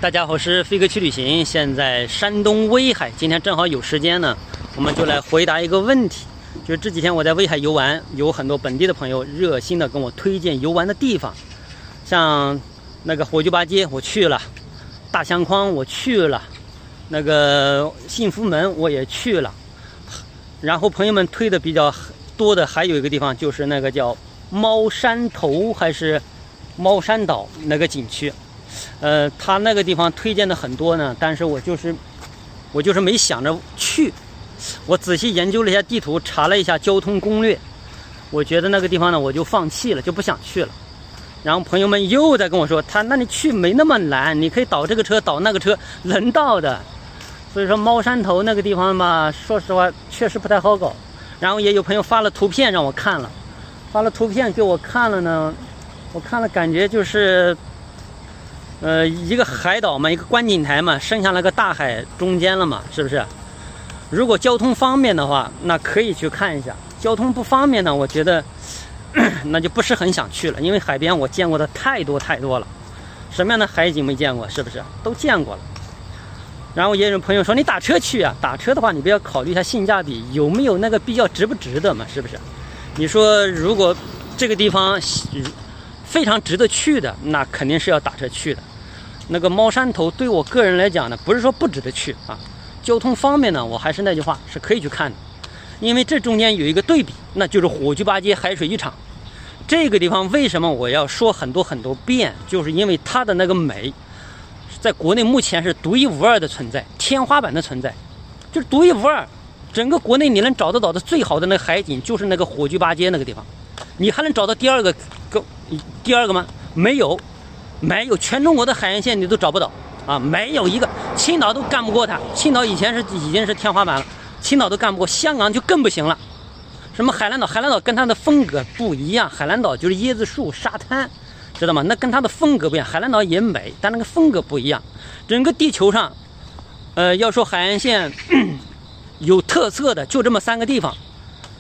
大家好，我是飞哥去旅行，现在山东威海，今天正好有时间呢，我们就来回答一个问题。就是这几天我在威海游玩，有很多本地的朋友热心的跟我推荐游玩的地方，像那个火炬坝街我去了，大相框我去了，那个幸福门我也去了，然后朋友们推的比较多的还有一个地方，就是那个叫猫山头还是猫山岛那个景区。他那个地方推荐的很多呢，但是我就是没想着去。我仔细研究了一下地图，查了一下交通攻略，我觉得那个地方呢我就放弃了，就不想去了。然后朋友们又在跟我说，那你去没那么难，你可以倒这个车倒那个车，能到的。所以说猫山头那个地方吧，说实话确实不太好搞。然后也有朋友发了图片让我看了，发了图片给我看了呢，我看了感觉就是一个海岛嘛，一个观景台嘛，剩下那个大海中间了嘛，是不是？如果交通方便的话，那可以去看一下。交通不方便呢，我觉得那就不是很想去了，因为海边我见过的太多了，什么样的海景没见过，是不是？都见过了。然后也有朋友说你打车去啊，打车的话你不要考虑一下性价比，有没有那个比较值不值得嘛，是不是？你说如果这个地方非常值得去的，那肯定是要打车去的。那个猫山头对我个人来讲呢，不是说不值得去啊，交通方面呢，我还是那句话，是可以去看的。因为这中间有一个对比，那就是火炬坝街海水浴场。这个地方为什么我要说很多遍，就是因为它的那个美在国内目前是独一无二的存在，天花板的存在，就是独一无二。整个国内你能找得到的最好的那个海景，就是那个火炬坝街那个地方。你还能找到第二个吗？没有，全中国的海岸线你都找不到啊，没有一个。青岛都干不过它，青岛已经是天花板了，青岛都干不过，香港就更不行了。什么海南岛跟它的风格不一样，海南岛就是椰子树、沙滩，知道吗？那跟它的风格不一样。海南岛也美，但那个风格不一样。整个地球上，要说海岸线有特色的就这么3个地方。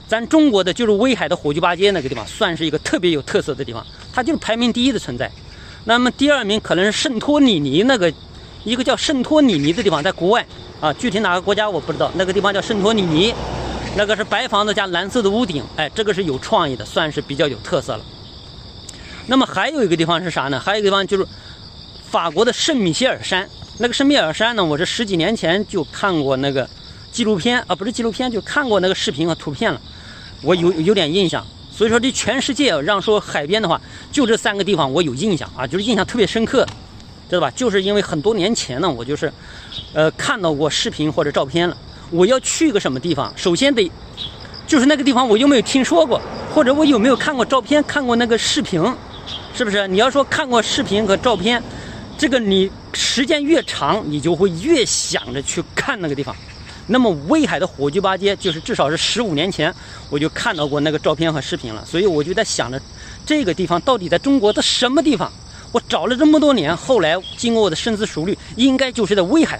咱中国的就是威海的火炬坝街那个地方，算是一个特别有特色的地方，它就是排名第1的存在。那么第2名可能是圣托里尼那个一个叫圣托里尼的地方，在国外啊，具体哪个国家我不知道。那个地方叫圣托里尼，那个是白房子加蓝色的屋顶，哎，这个是有创意的，算是比较有特色了。那么还有一个地方是啥呢？还有一个地方就是法国的圣米歇尔山。那个圣米歇尔山呢，我是10几年前就看过那个纪录片啊，不是纪录片，就看过那个视频和图片了，我有点印象。所以说这全世界让说海边的话，就这3个地方我有印象啊，就是印象特别深刻，知道吧？就是因为很多年前呢，我就是看到过视频或者照片了。我要去个什么地方，首先得就是那个地方我有没有听说过，或者我有没有看过照片，看过那个视频，是不是？你要说看过视频和照片，这个你时间越长，你就会越想着去看那个地方。那么威海的火炬坝街就是至少是15年前我就看到过那个照片和视频了，所以我就在想着这个地方到底在中国的什么地方。我找了这么多年，后来经过我的深思熟虑，应该就是在威海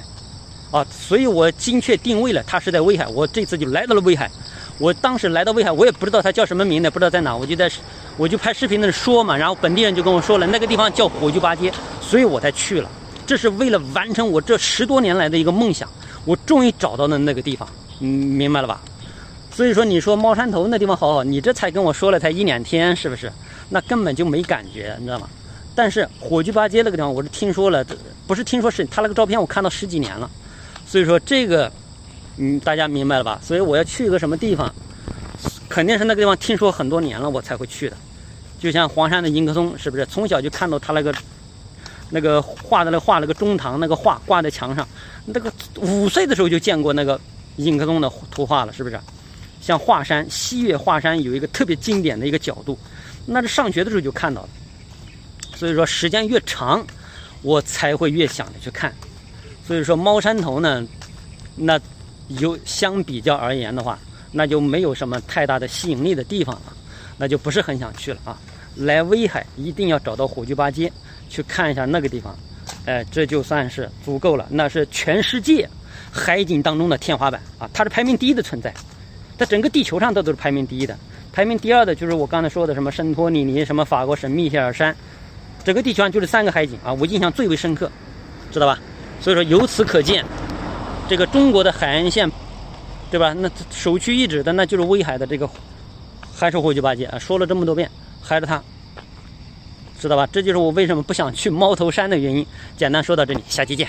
啊，所以我精确定位了，它是在威海。我这次就来到了威海。我当时来到威海，我也不知道它叫什么名字，不知道在哪，我就拍视频的说嘛，然后本地人就跟我说了，那个地方叫火炬坝街，所以我才去了。这是为了完成我这10多年来的一个梦想，我终于找到了那个地方，明白了吧？所以说你说猫山头那地方好，你这才跟我说了才1、2天，是不是？那根本就没感觉，你知道吗？但是火炬坝街那个地方我是听说了，不是听说，是他那个照片我看到10几年了。所以说这个大家明白了吧？所以我要去一个什么地方，肯定是那个地方听说很多年了我才会去的。就像黄山的迎客松，是不是从小就看到他那个画了个中堂，那个画挂在墙上，那个5岁的时候就见过那个迎客松的图画了，是不是？像华山西岳华山有一个特别经典的一个角度，那是上学的时候就看到了。所以说时间越长，我才会越想着去看。所以说猫山头呢，那相比较而言的话，那就没有什么太大的吸引力的地方了，那就不是很想去了啊。来威海一定要找到火炬坝街去看一下那个地方，这就算是足够了。那是全世界海景当中的天花板啊，它是排名第1的存在，在整个地球上都是排名第1的。排名第2的就是我刚才说的什么圣托里尼，什么法国圣米歇尔山，整个地球上就是3个海景啊，我印象最为深刻。知道吧？所以说由此可见，这个中国的海岸线，对吧？那首屈一指的那就是威海的这个海守护987啊，说了这么多遍，还是它，知道吧？这就是我为什么不想去猫头山的原因。简单说到这里，下期见。